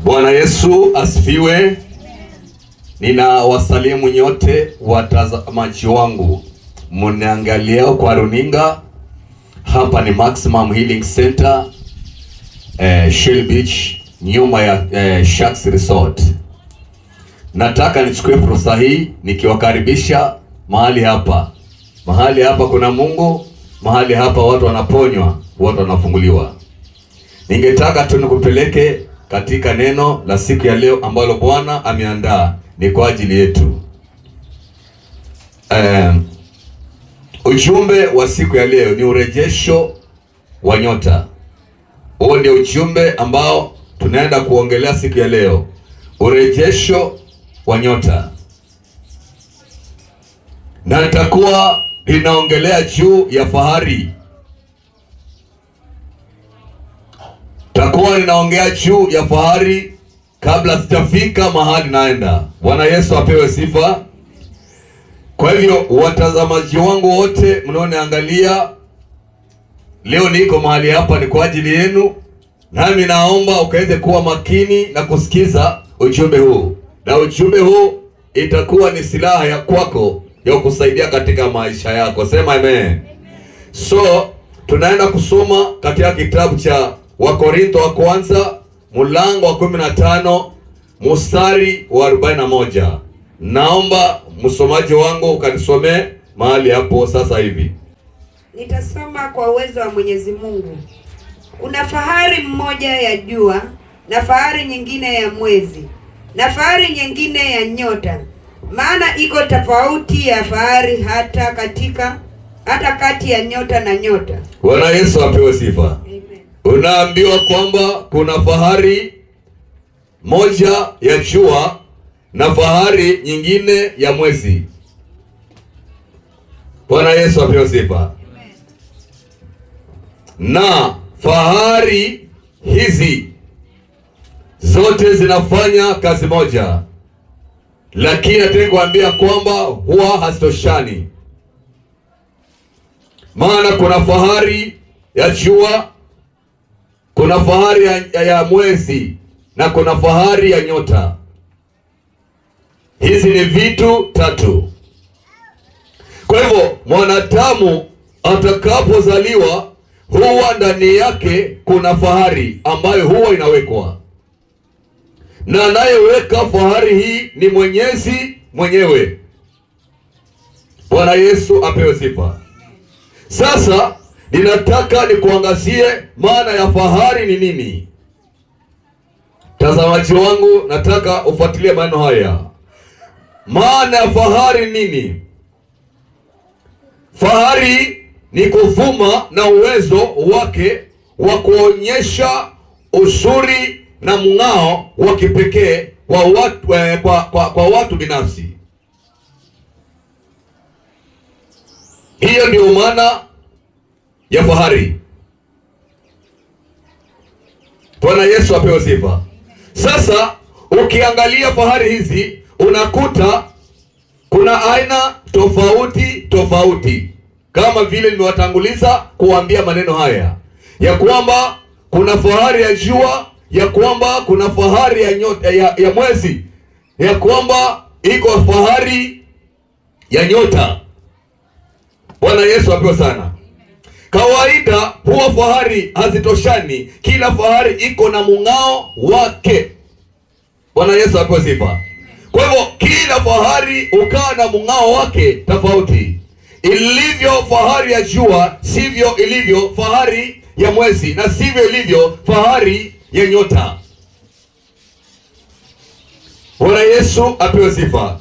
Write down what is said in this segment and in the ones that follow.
Bwana Yesu asifiwe. Nina wasalimu nyote watazamaji wangu mniangalia kwa runinga. Hapa ni Maximum Healing Center, Shell Beach, nyuma ya Sharks Resort. Nataka nichukue fursa hii nikiwakaribisha mahali hapa. Mahali hapa kuna Mungu, mahali hapa watu wanaponywa, watu wanafunguliwa. Ningetaka tu nikupeleke katika neno la siku ya leo ambalo Bwana ameandaa ni kwa ajili yetu. Ujumbe wa siku ya leo ni urejesho wa nyota. Huo ndio ujumbe ambao tunaenda kuongelea siku ya leo. Urejesho wa nyota. Na nitakuwa ninaongelea juu ya fahari. Takuwa ninaongea juu ya fahari kabla sitafika mahali naenda. Bwana Yesu apewe sifa. Kwa hivyo watazamaji wangu wote mnaoniangalia leo, niko mahali hapa ni kwa ajili yenu, nami naomba ukaweze kuwa makini na kusikiza ujumbe huu. Na ujumbe huu itakuwa ni silaha ya kwako ya kusaidia katika maisha yako. Sema amen. So tunaenda kusoma katika kitabu cha Wakorintho wa kwanza mlango wa 15 mstari wa 41. Naomba msomaji wangu ukanisomee mahali hapo sasa hivi. Nitasoma kwa uwezo wa Mwenyezi Mungu. Kuna fahari mmoja ya jua, na fahari nyingine ya mwezi, na fahari nyingine ya nyota. Maana iko tofauti ya fahari hata kati ya nyota na nyota. Bwana Yesu apewe sifa. Amen. Unaambiwa kwamba kuna fahari moja ya jua na fahari nyingine ya mwezi. Bwana Yesu apewe sifa. Amen. Na fahari hizi zote zinafanya kazi moja, lakini nataka kuambia kwamba huwa hazitoshani. Maana kuna fahari ya jua, kuna fahari ya mwezi, na kuna fahari ya nyota. Hizi ni vitu tatu. Kwa hivyo mwanadamu atakapozaliwa, huwa ndani yake kuna fahari ambayo huwa inawekwa, na anayeweka fahari hii ni Mwenyezi mwenyewe. Bwana Yesu apewe sifa. Sasa ninataka nikuangazie maana ya fahari ni nini. Tazamaji wangu, nataka ufuatilie maneno haya. Maana ya fahari nini? Fahari ni kuvuma na uwezo wake wa kuonyesha uzuri na mng'ao wa kipekee wa watu, kwa watu binafsi. Hiyo ndio maana ya fahari. Bwana Yesu apewe sifa. Sasa ukiangalia fahari hizi unakuta kuna aina tofauti, kama vile nimewatanguliza kuambia maneno haya ya kwamba kuna fahari ya jua, ya kwamba kuna fahari ya nyota, ya mwezi, ya kwamba iko fahari ya nyota. Bwana Yesu apewe sana. Kawaida huwa fahari hazitoshani, kila fahari iko na mung'ao wake. Bwana Yesu apewe sifa. Kwa hivyo kila fahari ukaa na mung'ao wake tofauti. Ilivyo fahari ya jua, sivyo ilivyo fahari ya mwezi, na sivyo ilivyo fahari ya nyota. Bwana Yesu apewe sifa.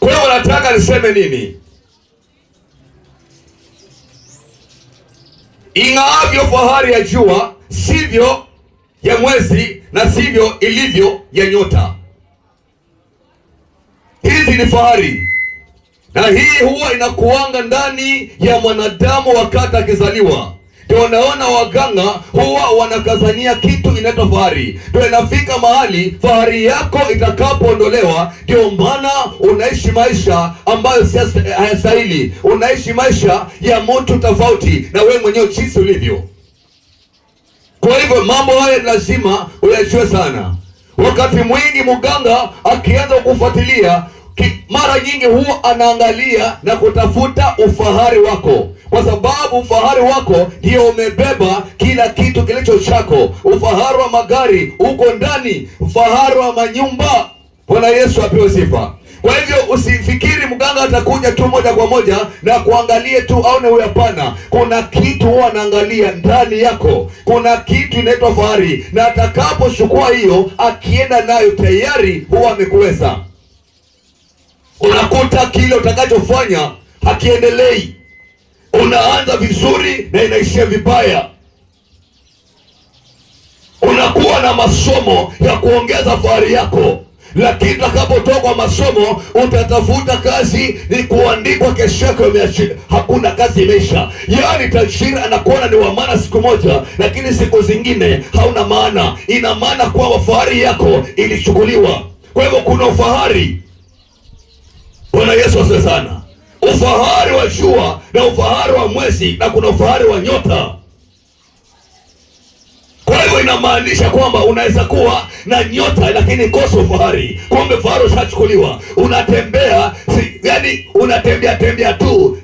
Kwa hivyo nataka niseme nini? Ing'aavyo fahari ya jua, sivyo ya mwezi, na sivyo ilivyo ya nyota. Hizi ni fahari, na hii huwa inakuanga ndani ya mwanadamu wakati akizaliwa. Ndio unaona waganga huwa wanakazania kitu inaitwa fahari. Ndio inafika mahali fahari yako itakapoondolewa, ndio maana unaishi maisha ambayo si hayastahili. Unaishi maisha ya mtu tofauti na wewe mwenyewe jinsi ulivyo. Kwa hivyo mambo haya lazima uyajue sana. Wakati mwingi mganga akianza kufuatilia, mara nyingi huwa anaangalia na kutafuta ufahari wako, kwa sababu ufahari wako ndio umebeba kila kitu kilicho chako. Ufahari wa magari uko ndani, ufahari wa manyumba. Bwana Yesu apewe sifa. Kwa hivyo usifikiri mganga atakuja tu moja kwa moja na kuangalie tu aone huyu. Hapana, kuna kitu huwa anaangalia ndani yako, kuna kitu inaitwa fahari, na atakapochukua hiyo akienda nayo tayari huwa amekuweza. Unakuta kile utakachofanya hakiendelei, unaanza vizuri na inaishia vibaya. Unakuwa na masomo ya kuongeza fahari yako, lakini utakapotoka masomo utatafuta kazi, ni kuandikwa kesho yako hakuna kazi, imeisha. Yaani tajiri anakuona ni wa maana siku moja, lakini siku zingine hauna maana. Ina maana kwamba fahari yako ilichukuliwa. Kwa hivyo kuna ufahari. Bwana Yesu asifiwe sana. Ufahari wa jua na ufahari wa mwezi, na kuna ufahari wa nyota. Kwa hivyo inamaanisha kwamba unaweza kuwa na nyota lakini kosa ufahari. Kumbe fahari ushachukuliwa. Unatembea yani unatembea tu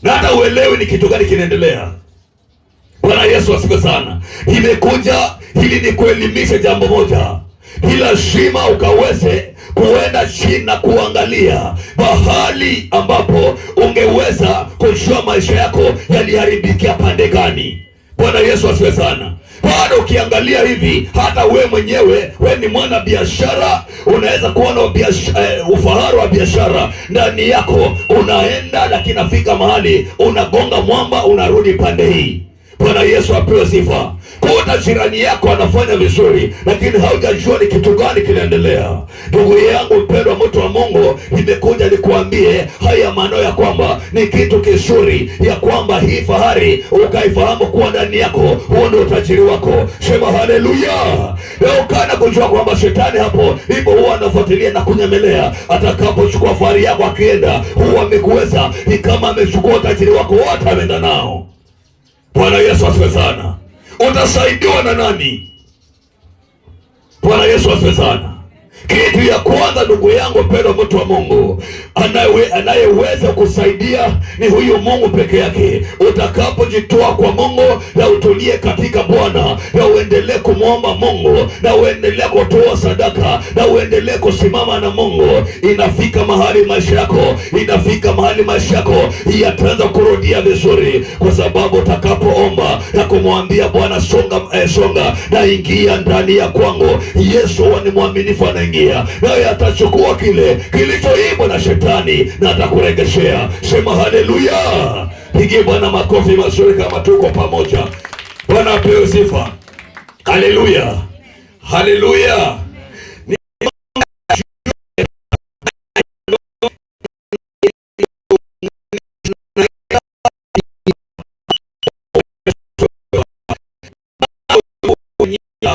na hata uelewi ni kitu gani kinaendelea. Bwana Yesu asifiwe sana. Imekuja ili ni kuelimisha jambo moja. Ni lazima ukaweze kuenda chini na kuangalia mahali ambapo ungeweza kujua maisha yako yaliharibikia pande gani. Bwana Yesu asifiwe sana. Bado ukiangalia hivi, hata we mwenyewe, we ni mwana biashara, unaweza kuona ufahari wa biashara ndani yako. Unaenda lakini nafika mahali unagonga mwamba, unarudi pande hii. Bwana Yesu apewe sifa. Kuta jirani yako anafanya vizuri, lakini haujajua ni kitu gani kinaendelea. Ndugu yangu mpendwa, mtu wa Mungu, nimekuja nikuambie haya maneno ya kwamba ni kitu kizuri, ya kwamba hii fahari ukaifahamu kuwa ndani yako, huo ndio utajiri wako. Sema haleluya. Leo kana kujua kwamba shetani hapo ipo huwa anafuatilia na kunyemelea. Atakapochukua fahari yako akienda, huwa amekuweza. Ni kama amechukua utajiri wako wote ameenda nao. Bwana Yesu asifiwe sana. Utasaidiwa na nani? Bwana Yesu asifiwe sana. Kitu ya kwanza ndugu yangu mpendwa, mtu wa Mungu, anayeweza kusaidia ni huyu Mungu peke yake. Utakapojitoa kwa Mungu na utulie katika Bwana, na uendelee kumwomba Mungu, na uendelee kutoa sadaka, na uendelee kusimama na Mungu, inafika mahali maisha yako yataanza kurudia vizuri, kwa sababu utakapoomba na kumwambia Bwana, songa na ingia ndani ya kwangu. Yesu ni mwaminifu, anaingia naye atachukua kile kilichoibwa na shetani na atakuregeshea. Sema haleluya. Pigie Bwana makofi mazuri kama tuko pamoja. Bwana apewe sifa. Haleluya, haleluya.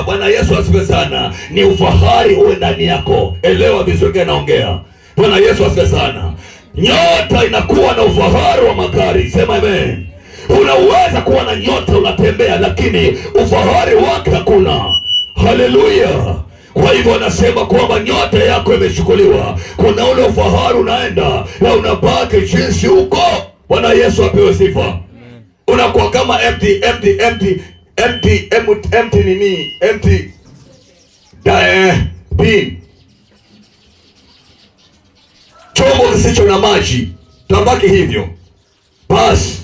Bwana Yesu asifiwe sana. Ni ufahari uwe ndani yako. Elewa vizuri naongea. Bwana Yesu asifiwe sana. Nyota inakuwa na ufahari wa magari. Sema amen. Unaweza kuwa na nyota unatembea, lakini ufahari wake hakuna. Haleluya. Kwa hivyo anasema kwamba nyota yako imechukuliwa. Kuna ule ufahari unaenda na unabaki jinsi uko. Bwana Yesu apewe sifa. Unakuwa kama empty bin, chombo kisicho na maji, tabaki hivyo basi.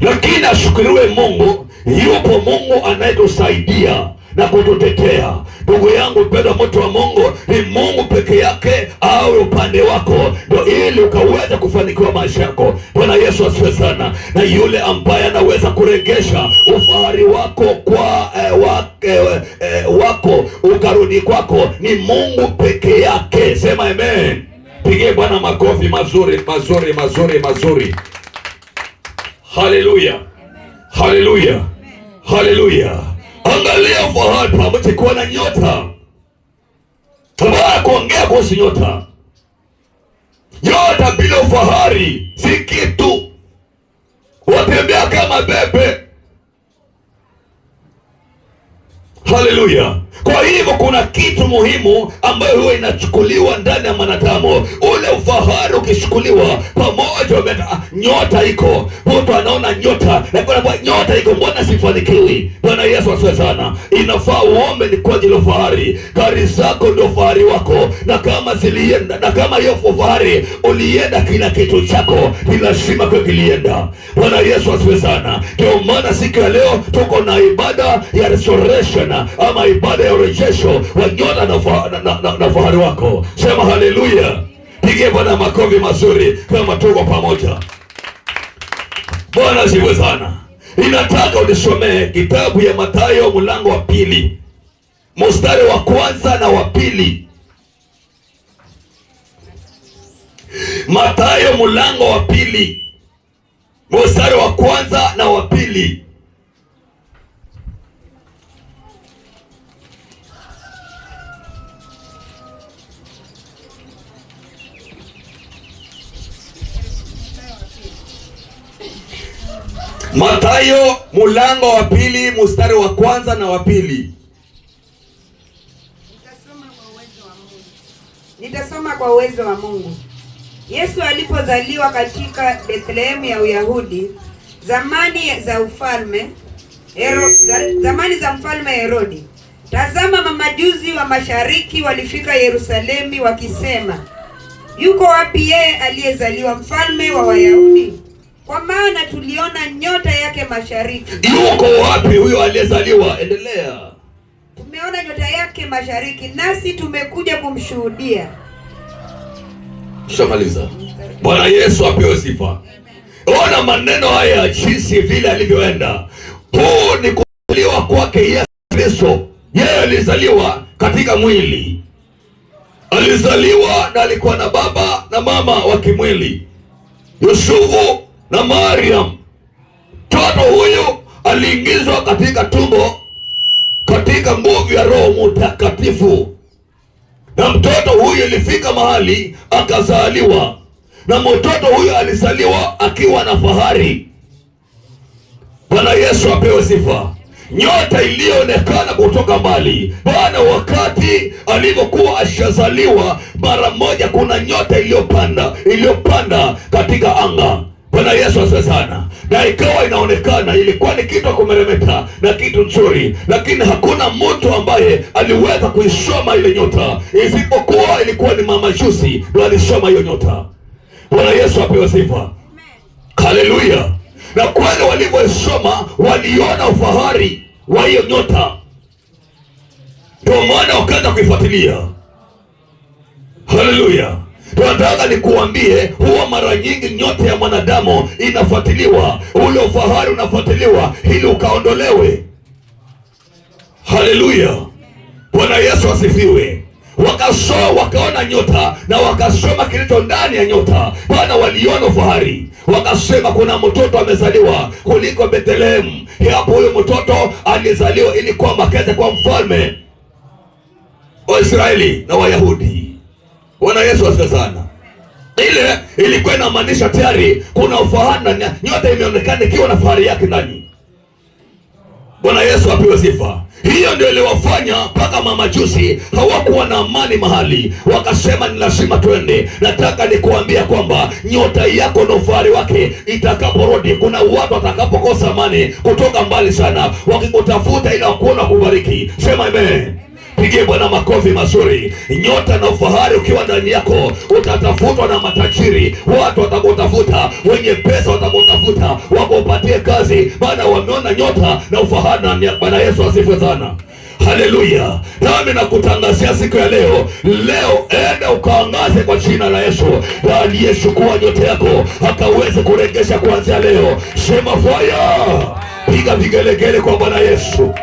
Lakini ashukuriwe Mungu, yupo Mungu anayetusaidia na kututetea. Ndugu yangu mpendwa, mtu wa Mungu, ni Mungu peke yake awe upande wako, ndio ili ukaweza kufanikiwa maisha yako. Bwana Yesu asifiwe sana. Na yule ambaye anaweza kuregesha ufahari wako kwa wako ukarudi kwako ni Mungu peke yake. Sema amen. Pigie Bwana makofi mazuri mazuri mazuri mazuri. Haleluya, haleluya, haleluya. Angalia ufahari pamoja kuwa na nyota. Tabaya kuongea kuhusu nyota. Nyota bila ufahari si kitu. Watembea kama bebe. Haleluya. Kwa hivyo kuna kitu muhimu ambayo huwa inachukuliwa ndani ya mwanadamu. Ule ufahari ukichukuliwa pamoja, nyota iko, mtu anaona nyota, lakini nyota iko, mbona sifanikiwi? Bwana Yesu asifiwe sana. Inafaa uombe ni kwa ajili ya fahari. Gari zako ndio fahari wako, na kama zilienda, na kama hiyo fahari ulienda, kila kitu chako ni lazima kwa kilienda. Bwana Yesu asifiwe sana. Ndio maana siku ya leo tuko na ibada ya restoration, ama ibada ya urejesho wa nyota na fahari wako. Sema haleluya. Pigie Bwana makofi mazuri kama tuko pamoja. Bwana asifiwe sana. Ninataka unisomee kitabu ya Mathayo mlango wa 2 mstari wa 1 na wa 2. Mathayo mlango wa 2 mstari wa 1 na wa 2. Mathayo mlango wa 2 mstari wa 1 na wa 2. Nitasoma kwa uwezo wa Mungu. Yesu alipozaliwa katika Bethlehemu ya Uyahudi, zamani za mfalme Herodi, tazama, mamajuzi wa mashariki walifika Yerusalemu wakisema, yuko wapi yeye aliyezaliwa mfalme wa Wayahudi? Kwa maana tuliona nyota yake mashariki. Yuko wapi huyo aliyezaliwa? Endelea. Tumeona nyota yake mashariki, nasi tumekuja kumshuhudia. Shamaliza. Bwana Yesu apewe sifa. Ona maneno haya jinsi vile alivyoenda. Huu ni kuzaliwa kwake Yesu Kristo. Yeye alizaliwa katika mwili. Alizaliwa na alikuwa na baba na mama wa kimwili, Yusufu na Mariam. Mtoto huyu aliingizwa katika tumbo katika nguvu ya Roho Mtakatifu, na mtoto huyu ilifika mahali akazaliwa, na mtoto huyu alizaliwa akiwa na fahari. Bwana Yesu apewe sifa. Nyota iliyoonekana kutoka mbali. Bwana wakati alivyokuwa ashazaliwa, mara moja kuna nyota iliyopanda katika anga. Bwana Yesu asifiwe sana. Na ikawa inaonekana ilikuwa ni kitu kumeremeta na kitu nzuri, lakini hakuna mtu ambaye aliweza kuisoma ile nyota, isipokuwa ilikuwa ni mamajusi ndio alisoma hiyo nyota. Bwana Yesu apewe sifa. Haleluya. Na kweli walivyosoma waliona ufahari wa hiyo nyota, ndio maana wakaanza kuifuatilia. Haleluya. Tunataka nikuambie, huwa mara nyingi nyota ya mwanadamu inafuatiliwa, ule ufahari unafuatiliwa ili ukaondolewe. Haleluya. Bwana Yesu asifiwe. Wakaona nyota na wakasoma kilicho ndani ya nyota. Bwana waliona ufahari, wakasema kuna mtoto amezaliwa kuliko Bethlehemu. Hapo huyo mtoto alizaliwa ili kwamba kaweze kwa mfalme wa Israeli na Wayahudi. Bwana Yesu asifiwe sana. Ile ilikuwa inamaanisha tayari kuna ufahari, na nyota imeonekana ikiwa na fahari yake ndani. Bwana Yesu apewe sifa. Hiyo ndio iliwafanya mpaka mamajusi hawakuwa na amani mahali, wakasema ni lazima twende. Nataka nikuambia kwamba nyota yako na ufahari wake itakaporudi, kuna watu watakapokosa amani kutoka mbali sana, wakikutafuta ili wakuona kubariki. Sema amen. Pigie Bwana makofi mazuri. Nyota na ufahari ukiwa ndani yako, utatafutwa na matajiri. Watu watakutafuta, wenye pesa watakutafuta, wakupatie kazi, maana wameona nyota na ufahari. Bwana Yesu asifiwe sana. Haleluya. Nami nakutangazia siku ya leo, enda ukaangaze kwa jina la Yesu, na aliyechukua nyota yako akaweze kuregesha kuanzia leo. Sema fire. Piga vigelegele kwa Bwana Yesu.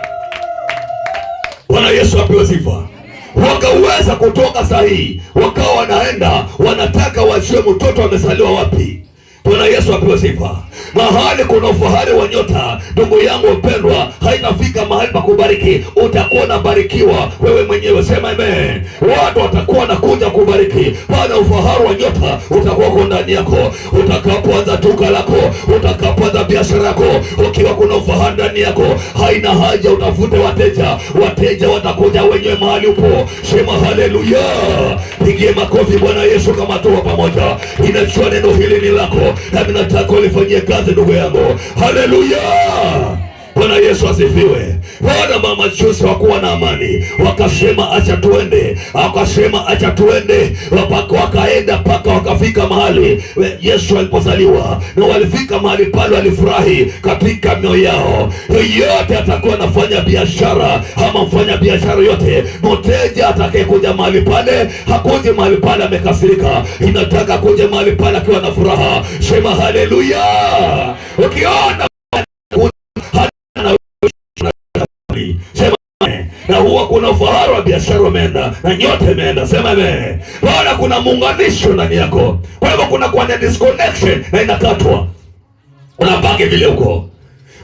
Bwana Yesu apewe sifa. Wakaweza kutoka sahihi, wakawa wanaenda, wanataka wajue mtoto amezaliwa wapi. Bwana Yesu apewe sifa. Mahali kuna ufahari wa nyota, ndugu yangu mpendwa, haitafika mahali pa kubariki. Utakuwa unabarikiwa wewe mwenyewe, sema amen. Watu watakuwa nakuja kubariki, bwana ufahari wa nyota utakuwa kwa ndani yako. Utakapoanza duka lako, utakapoanza biashara yako, ukiwa kuna ufahari ndani yako, haina haja utafute wateja. Wateja watakuja wenyewe mahali upo. Sema haleluya. Pigie makofi Bwana Yesu kama tuwa pamoja. Inachua neno hili ni lako, na ninataka ulifanyie kazi ndugu yangu. Haleluya. Bwana Yesu asifiwe. Bwana mama Jose wakuwa na amani, wakasema acha tuende, wakasema acha tuende, wakaenda mpaka wakafika mahali Yesu alipozaliwa, na walifika mahali pale walifurahi katika mioyo yao. Yote atakuwa anafanya biashara ama mfanya biashara yote, mteja atakaye kuja mahali pale hakuji mahali pale amekasirika, inataka kuja mahali pale akiwa na furaha. Sema haleluya. Ukiona sema na huwa kuna ufahari wa biashara umeenda na nyote imeenda. Sema amen. Bwana kuna muunganisho ndani yako, kwa hivyo kuna kwa disconnection na inakatwa. Unabaki vile uko.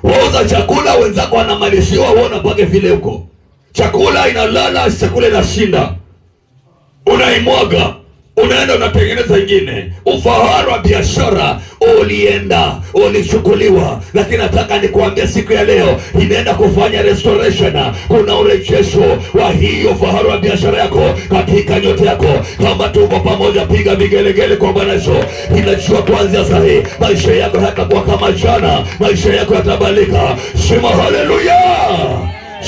Wauza chakula wenzako wanamalishiwa, wewe unabaki vile uko. Chakula inalala, chakula inashinda, unaimwaga, unaenda unatengeneza ingine. Ufahari wa biashara ulienda, ulichukuliwa, lakini nataka nikuambia siku ya leo inaenda kufanya restoration. Kuna urejesho wa hiyo ufahari wa biashara yako katika nyota yako. Kama tuko pamoja, piga vigelegele kwa Bwana Yesu. Inajua kuanzia sasa maisha yako hayatakuwa kama jana, maisha yako yatabadilika. Sema haleluya.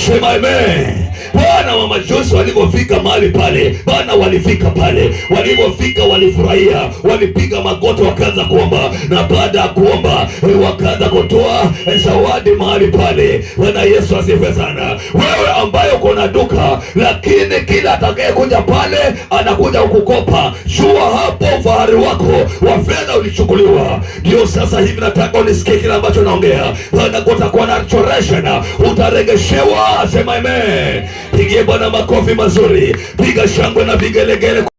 Sema amen. Bwana mama Jose walipofika mahali pale, Bwana walifika pale, walipofika walifurahia, walipiga magoti wakaanza kuomba, na baada ya kuomba wakaanza kutoa zawadi mahali pale. Bwana Yesu asifiwe sana. Wewe ambaye uko na duka, lakini kila atakaye kuja pale anakuja kukukopa, jua hapo ufahari wako wa fedha ulichukuliwa. Ndio sasa hivi nataka unisikie kile ambacho naongea. Bwana kutakuwa na restoration, utaregeshewa. Sema amen. Pigie Bwana makofi mazuri, piga shangwe na vigelegele.